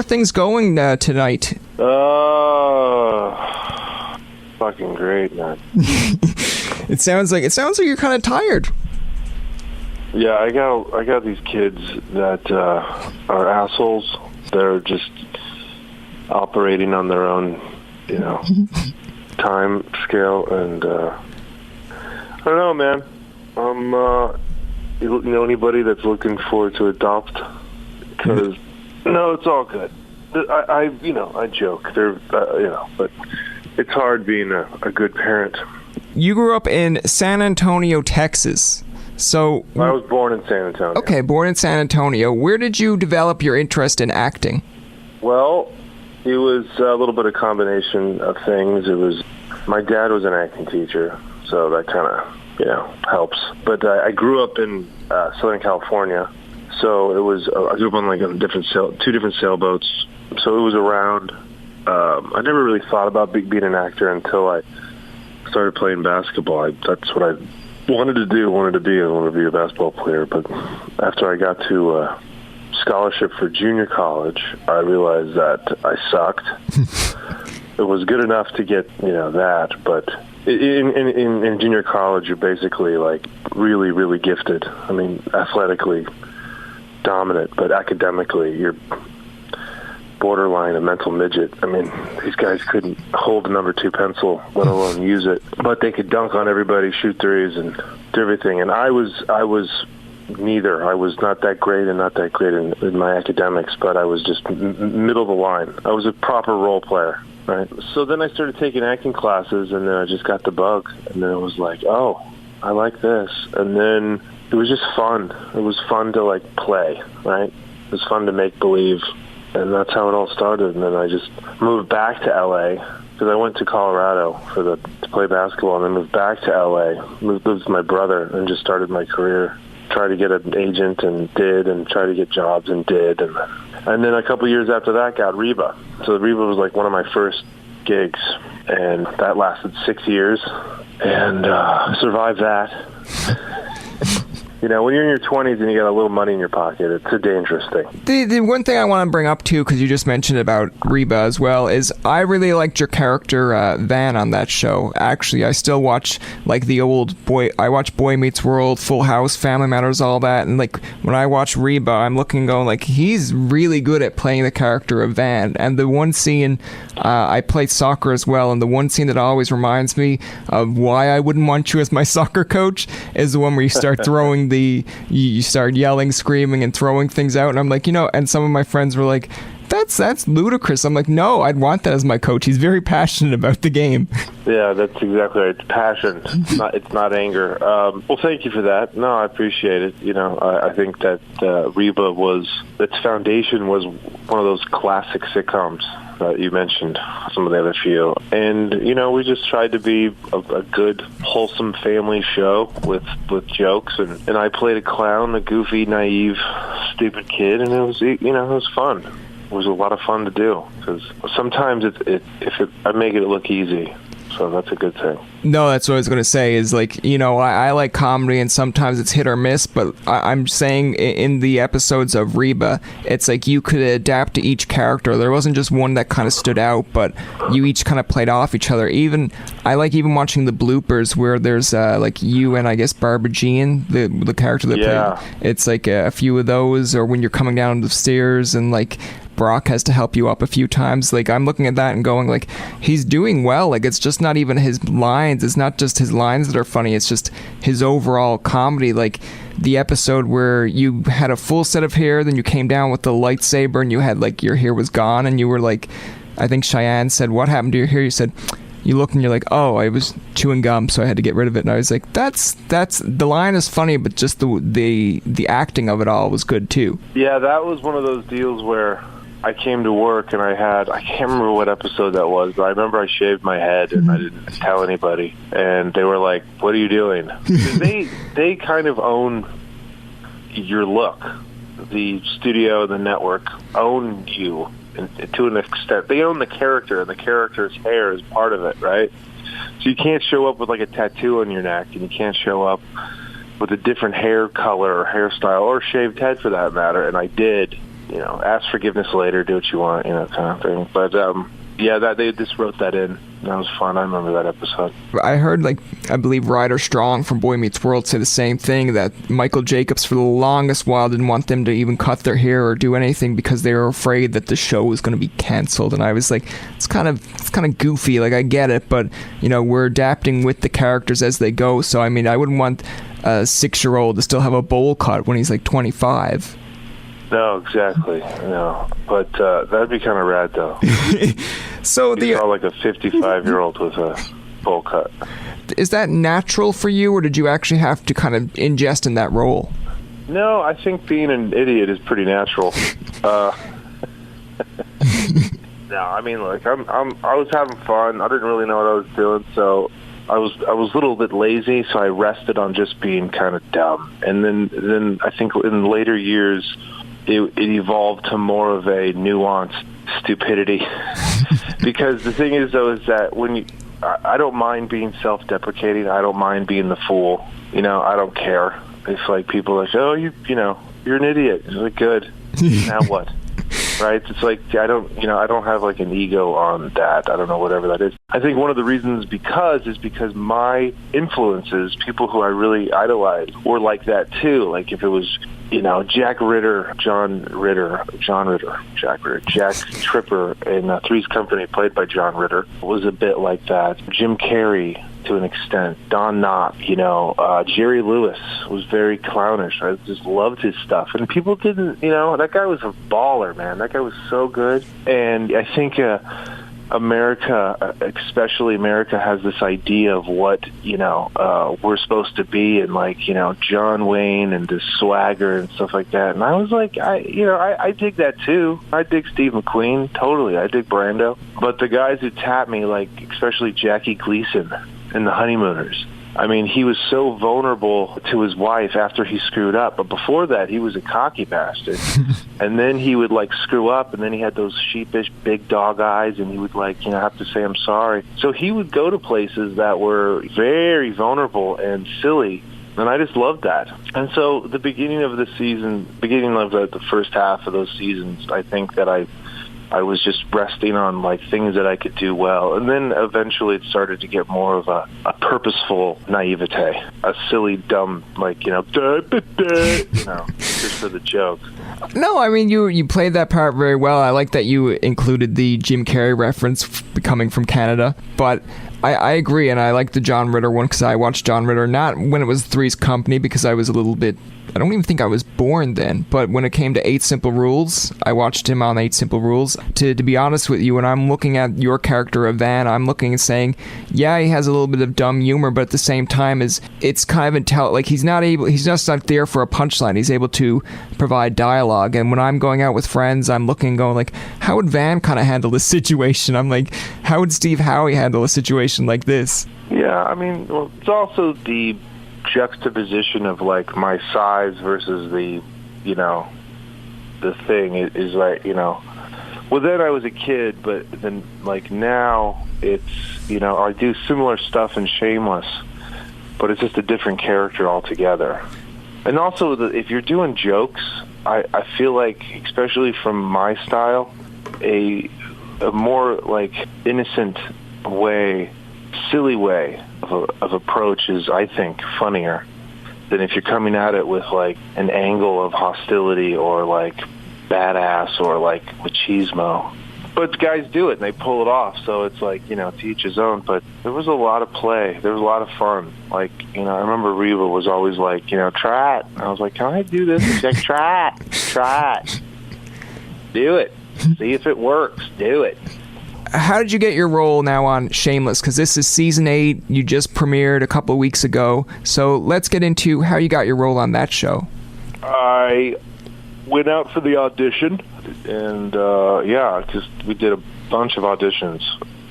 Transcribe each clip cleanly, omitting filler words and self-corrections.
things going tonight? Fucking great, man. It sounds like you're kind of tired. Yeah, I got these kids that are assholes. They're just operating on their own, time scale, and I don't know, man. You know anybody that's looking forward to adopt? Because no, it's all good. I joke. But it's hard being a good parent. You grew up in San Antonio, Texas. So I was born in San Antonio. Okay, born in San Antonio. Where did you develop your interest in acting? Well, it was a little bit of combination of things. It was my dad was an acting teacher, so that kind of helps. But I grew up in Southern California, so it was I grew up on like two different sailboats. So it was around. I never really thought about being an actor until I started playing basketball. That's what I wanted to do. I wanted to be a basketball player. But after I got to scholarship for junior college, I realized that I sucked. It was good enough to get that, but in junior college, you're basically like really, really gifted. I mean, athletically dominant, but academically, you're borderline a mental midget. I mean, these guys couldn't hold a number 2 pencil, let alone use it. But they could dunk on everybody, shoot threes, and do everything. And I was neither. I was not that great and not that great in my academics, but I was just middle of the line. I was a proper role player, right? So then I started taking acting classes, and then I just got the bug. And then it was like, oh, I like this. And then it was just fun. It was fun to, like, play, right? It was fun to make believe. And that's how it all started. And then I just moved back to L.A. because I went to Colorado to play basketball, and then moved back to L.A., moved with my brother, and just started my career. Tried to get an agent and did, and tried to get jobs and did. And then a couple years after that, got Reba. So Reba was like one of my first gigs, and that lasted 6 years, and survived that. When you're in your 20s and you got a little money in your pocket, it's a dangerous thing. The one thing I want to bring up, too, because you just mentioned about Reba as well, is I really liked your character, Van, on that show. Actually, I still watch, like, the old I watch Boy Meets World, Full House, Family Matters, all that, and, like, when I watch Reba, I'm looking and going, like, he's really good at playing the character of Van. And the one scene, I played soccer as well, and the one scene that always reminds me of why I wouldn't want you as my soccer coach is the one where you start throwing you start yelling, screaming, and throwing things out, and I'm like, and some of my friends were like, that's ludicrous. I'm like, no, I'd want that as my coach. He's very passionate about the game. Yeah, that's exactly right. It's passion. It's not anger. Well, thank you for that. No, I appreciate it. I think that Reba its foundation was one of those classic sitcoms that you mentioned, some of the other few. And, we just tried to be a good, wholesome family show with jokes. And I played a clown, a goofy, naive, stupid kid, and it was fun. It was a lot of fun to do, because sometimes I make it look easy. So that's a good thing. No, that's what I was going to say is, like, I like comedy, and sometimes it's hit or miss, but I'm saying in the episodes of Reba, it's like you could adapt to each character. There wasn't just one that kind of stood out, but you each kind of played off each other. I like watching the bloopers where there's like you and I guess Barbara Jean, the character that played. It's like a few of those, or when you're coming down the stairs and like Brock has to help you up a few times. Like, I'm looking at that and going, like, he's doing well. Like, it's just not even his lines. It's not just his lines that are funny. It's just his overall comedy. Like, the episode where you had a full set of hair, then you came down with the lightsaber, and you had, like, your hair was gone, and you were like, I think Cheyenne said, what happened to your hair? You said, you look and you're like, oh, I was chewing gum, so I had to get rid of it. And I was like, that's the line is funny, but just the acting of it all was good, too. Yeah, that was one of those deals where I came to work and I can't remember what episode that was, but I remember I shaved my head and I didn't tell anybody. And they were like, what are you doing? They kind of own your look. The studio, the network own you to an extent. They own the character, and the character's hair is part of it, right? So you can't show up with like a tattoo on your neck, and you can't show up with a different hair color or hairstyle or shaved head for that matter. And I did. ask forgiveness later, do what you want, kind of thing. But yeah, they just wrote that in. That was fun. I remember that episode. I heard, I believe Ryder Strong from Boy Meets World say the same thing, that Michael Jacobs for the longest while didn't want them to even cut their hair or do anything because they were afraid that the show was going to be canceled. And I was like, it's kind of goofy. I get it, but we're adapting with the characters as they go. So I mean, I wouldn't want a 6-year-old to still have a bowl cut when he's 25. No, exactly. No, but that'd be kind of rad, though. So you saw a 55-year-old with a bowl cut. Is that natural for you, or did you actually have to kind of ingest in that role? No, I think being an idiot is pretty natural. No, I mean, I was having fun. I didn't really know what I was doing, so I was a little bit lazy, so I rested on just being kind of dumb. And then I think in later years, it evolved to more of a nuanced stupidity. Because the thing is, though, is that I don't mind being self-deprecating. I don't mind being the fool. I don't care. It's people are oh, you're an idiot. It's good. Now what? Right? It's I don't have an ego on that. I don't know, whatever that is. I think one of the reasons is because my influences, people who I really idolize, were like that too. If it was, Jack Ritter, Jack Tripper in Three's Company, played by John Ritter, was a bit like that. Jim Carrey, to an extent. Don Knopf, Jerry Lewis was very clownish. I just loved his stuff. And people didn't, that guy was a baller, man. That guy was so good. And I think America, especially America, has this idea of what, we're supposed to be, and John Wayne and the swagger and stuff like that. And I was I dig that too. I dig Steve McQueen, totally. I dig Brando. But the guys who tap me, especially Jackie Gleason in The Honeymooners, I mean, he was so vulnerable to his wife after he screwed up. But before that, he was a cocky bastard. And then he would, screw up, and then he had those sheepish big dog eyes, and he would, have to say, I'm sorry. So he would go to places that were very vulnerable and silly, and I just loved that. And so the beginning of the first half of those seasons, I think that I was just resting on things that I could do well. And then eventually it started to get more of a purposeful naivete, a silly, dumb, just for the joke. No, I mean, you played that part very well. I like that you included the Jim Carrey reference coming from Canada. But I agree, and I like the John Ritter one because I watched John Ritter not when it was Three's Company because I was a little bit... I don't even think I was born then, but when it came to 8 Simple Rules, I watched him on 8 Simple Rules. To be honest with you, when I'm looking at your character of Van, I'm looking and saying, yeah, he has a little bit of dumb humor, but at the same time, it's kind of he's just not there for a punchline. He's able to provide dialogue, and when I'm going out with friends, I'm looking and going how would Van kind of handle this situation? I'm how would Steve Howey handle a situation like this? Yeah, I mean, well, it's also the juxtaposition of my size versus the thing is well, then I was a kid, but then now it's I do similar stuff in Shameless, but it's just a different character altogether. And also if you're doing jokes, I feel especially from my style, a more innocent way, silly way of approach is, I think, funnier than if you're coming at it with an angle of hostility or badass or machismo. But guys do it and they pull it off, so it's to each his own. But there was a lot of play. There was a lot of fun. I remember Reba was always try it. And I was can I do this? She's try it. Do it. See if it works. Do it. How did you get your role now on Shameless? Because this is season 8. You just premiered a couple of weeks ago. So let's get into how you got your role on that show. I went out for the audition, and because we did a bunch of auditions.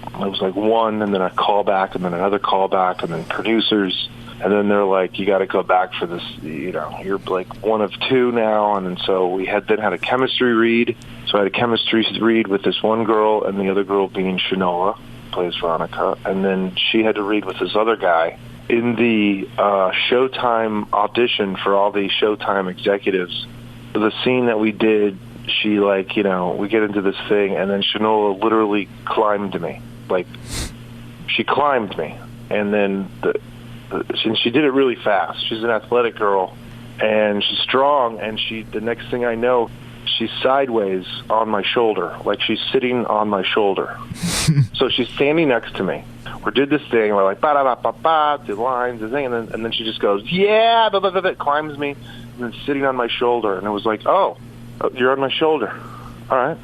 It was one, and then a callback, and then another callback, and then producers. And then they're you got to go back for this, you're one of 2 now. And so we had a chemistry read. So I had a chemistry read with this one girl, and the other girl being Shanola, plays Veronica. And then she had to read with this other guy. In the Showtime audition for all the Showtime executives, the scene that we did she like, we get into this thing, and then Shanola literally climbed me. Like, she climbed me, and then she did it really fast. She's an athletic girl, and she's strong, and the next thing I know, she's sideways on my shoulder, like she's sitting on my shoulder. So she's standing next to me. We did this thing, we're like, ba-da-ba-ba-ba, the lines, the thing, and then she just goes, yeah, climbs me, and then sitting on my shoulder, and it was like, oh, you're on my shoulder. All right.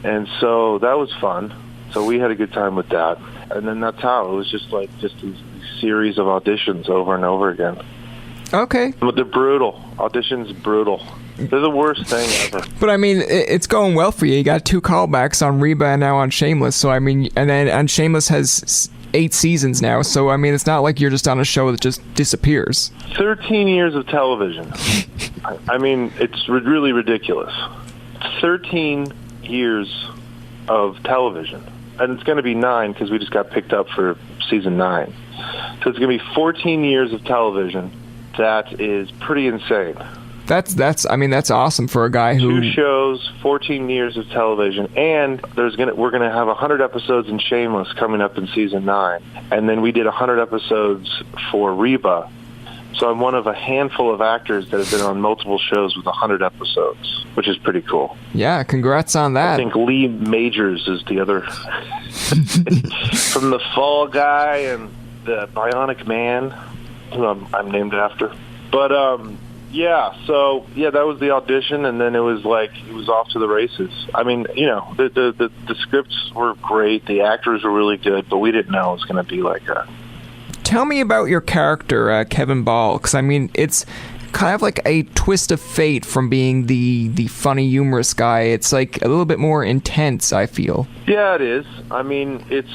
And so that was fun. So we had a good time with that. And then that's how it was just these series of auditions over and over again. Okay. But they're brutal. Auditions, brutal. They're the worst thing ever. But I mean, it's going well for you. You got 2 callbacks on Reba and now on Shameless. So I mean, and Shameless has 8 seasons now. So I mean, it's not like you're just on a show that just disappears. 13 years of television. I mean, it's really ridiculous. 13 years of television. And it's going to be 9 because we just got picked up for season 9. So it's going to be 14 years of television. That is pretty insane. That's awesome for a guy who 2 shows, 14 years of television, and we're gonna have 100 episodes in Shameless coming up in season 9, and then we did 100 episodes for Reba. So I'm one of a handful of actors that have been on multiple shows with 100 episodes, which is pretty cool. Yeah, congrats on that. I think Lee Majors is the other from the Fall Guy and the Bionic Man, who I'm named after. But that was the audition, and then it was off to the races. I mean, the scripts were great, the actors were really good, but we didn't know it was going to be like that. Tell me about your character, Kevin Ball, because I mean, it's kind of like a twist of fate from being the funny, humorous guy. It's like a little bit more intense, I feel. Yeah, it is. I mean, it's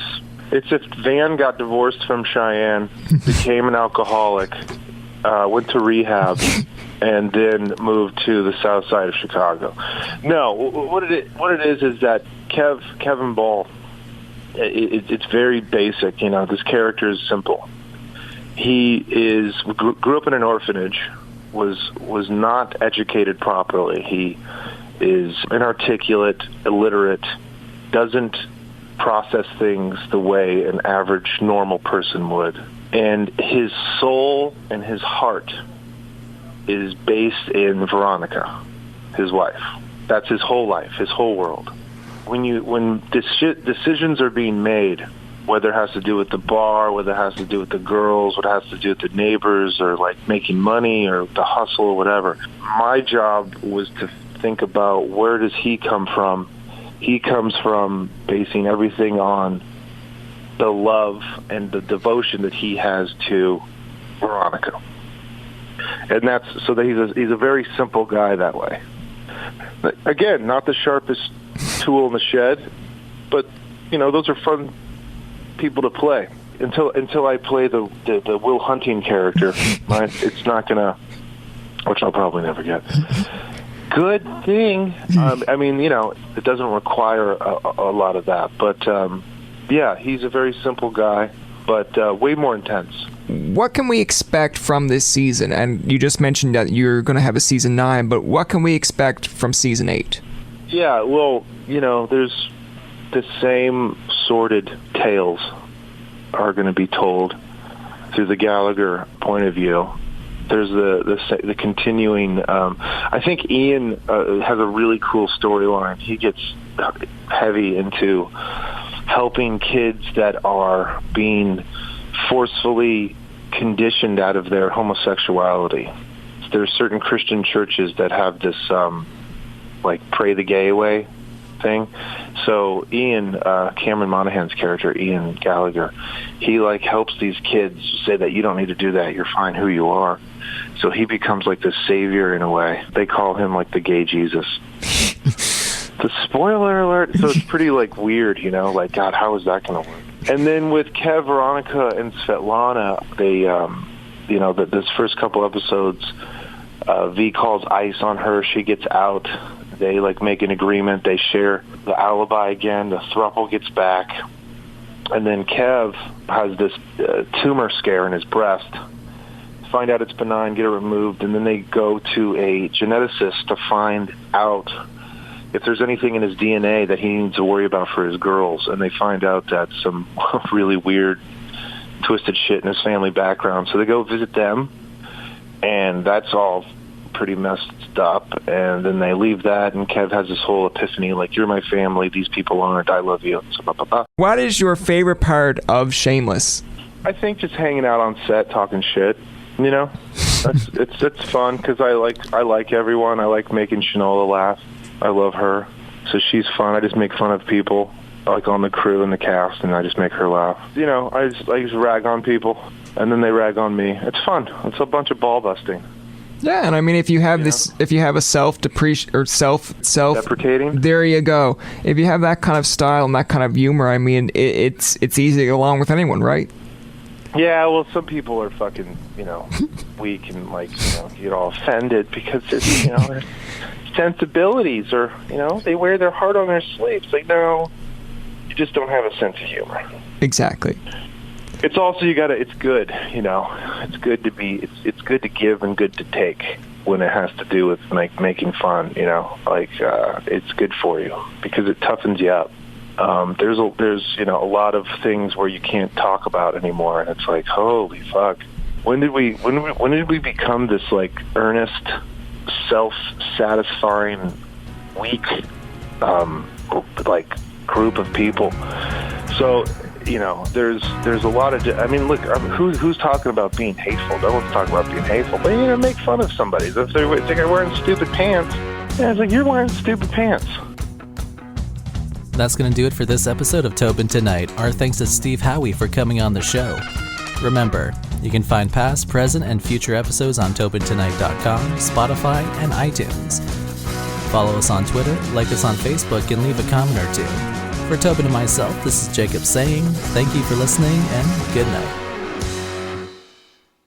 if Van got divorced from Cheyenne, became an alcoholic, went to rehab, and then moved to the south side of Chicago. No, what it is that Kevin Ball, it's very basic. This character is simple. He grew up in an orphanage, was not educated properly. He is inarticulate, illiterate, doesn't process things the way an average normal person would. And his soul and his heart is based in Veronica, his wife. That's his whole life, his whole world. When decisions are being made, whether it has to do with the bar, whether it has to do with the girls, what it has to do with the neighbors, or like making money or the hustle or whatever, my job was to think about where does he come from. He comes from basing everything on the love and the devotion that he has to Veronica. And that's so that he's a very simple guy that way. But again, not the sharpest tool in the shed, but those are fun people to play. Until I play the Will Hunting character, right? It's not gonna, which I'll probably never get. Good thing. I mean, it doesn't require a lot of that, but he's a very simple guy, but way more intense. What can we expect from this season? And you just mentioned that you're going to have a season 9, but what can we expect from season 8? Yeah, well, there's the same sordid tales are going to be told through the Gallagher point of view. There's the continuing. I think Ian has a really cool storyline. He gets heavy into helping kids that are being forcefully conditioned out of their homosexuality. There's certain Christian churches that have this pray the gay away thing. So Ian, Cameron Monaghan's character, Ian Gallagher, he helps these kids say that you don't need to do that. You're fine who you are. So he becomes the savior in a way. They call him the gay Jesus. The spoiler alert. So it's pretty weird, God, how is that going to work? And then with Kev, Veronica, and Svetlana, they, this first couple episodes, V calls ICE on her. She gets out. They make an agreement. They share the alibi again. The throuple gets back. And then Kev has this tumor scare in his breast. Find out it's benign, get it removed, and then they go to a geneticist to find out if there's anything in his DNA that he needs to worry about for his girls, and they find out that some really weird, twisted shit in his family background. So they go visit them, and that's all pretty messed up. And then they leave that, and Kev has this whole epiphany, like, you're my family, these people aren't, I love you. So, blah, blah, blah. What is your favorite part of Shameless? I think just hanging out on set, talking shit. You know, it's fun because I like everyone. I like making Shanola laugh. I love her, so she's fun. I just make fun of people, like on the crew and the cast, and I just make her laugh. You know, I just rag on people, and then they rag on me. It's fun. It's a bunch of ball busting. Yeah, and I mean, if you have if you have a self-deprecating, there you go. If you have that kind of style and that kind of humor, I mean, it's easy to get along with anyone, right? Yeah, well, some people are fucking, weak and, like, get all offended because it's, their sensibilities or, they wear their heart on their sleeves. Like, no, you just don't have a sense of humor. Exactly. It's also, it's good, it's good to be, it's good to give and good to take when it has to do with, like, making fun, it's good for you because it toughens you up. There's a lot of things where you can't talk about anymore, and it's like, holy fuck, when did we become this, like, earnest, self-satisfying, weak, like, group of people? So, there's a lot of, look, who's talking about being hateful? No one's talking about being hateful, but make fun of somebody. If they're wearing stupid pants, it's like, you're wearing stupid pants. That's going to do it for this episode of Tobin Tonight. Our thanks to Steve Howey for coming on the show. Remember, you can find past, present, and future episodes on TobinTonight.com, Spotify, and iTunes. Follow us on Twitter, like us on Facebook, and leave a comment or two. For Tobin and myself, this is Jacob saying thank you for listening, and good night.